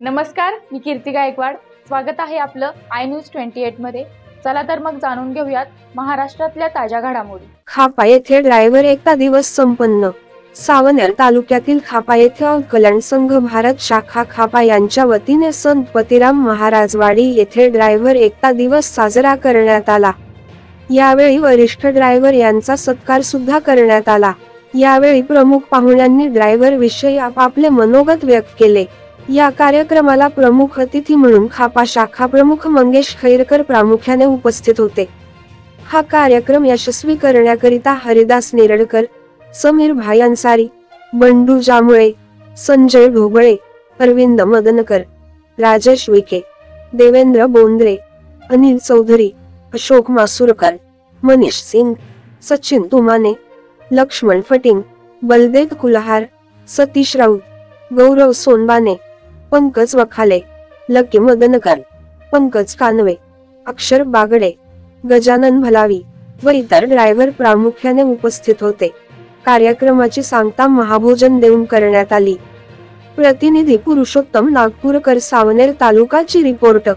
नमस्कार, मी कीर्ती गायकवाड. स्वागत आहे आपलं आय न्यूज 28 मध्ये. चला तर मग जाणून घेऊयात महाराष्ट्रातल्या ताज्या घडामोडी. खापा येथे ड्रायव्हर एकता दिवस संपन्न. सावनेर तालुक्यातील खापा येथे कल्याण संघ भारत शाखा खापा यांच्या वतीने संत पतिराम महाराजवाडी येथे ड्रायव्हर एकता दिवस साजरा करण्यात आला. यावेळी वरिष्ठ ड्रायव्हर यांचा सत्कार सुद्धा करण्यात आला. यावेळी प्रमुख पाहुण्यांनी ड्रायव्हर विषयी आपापले मनोगत व्यक्त केले. या कार्यक्रमाला प्रमुख अतिथी म्हणून खापा शाखा प्रमुख मंगेश खैरकर प्रामुख्याने उपस्थित होते. हा कार्यक्रम यशस्वी करण्याकरिता हरिदास निरडकर, समीर भाई अन्सारी, बंडू जामुळे, संजय ढोबळे, अरविंद मदनकर, राजेश विखे, देवेंद्र बोंद्रे, अनिल चौधरी, अशोक मासुरकर, मनीष सिंग, सचिन तुमाने, लक्ष्मण फटिंग, बलदेव कुलहार, सतीश राऊत, गौरव सोनबाने, पंकज वखाले, लकी मदनकर, पंकज कानवे, अक्षर बागडे, गजानन भलावी व इतर ड्रायव्हर प्रामुख्याने उपस्थित होते. कार्यक्रमाची सांगता महाभोजन देऊन करण्यात आली. प्रतिनिधी पुरुषोत्तम नागपूरकर, सावनेर तालुकाची रिपोर्ट.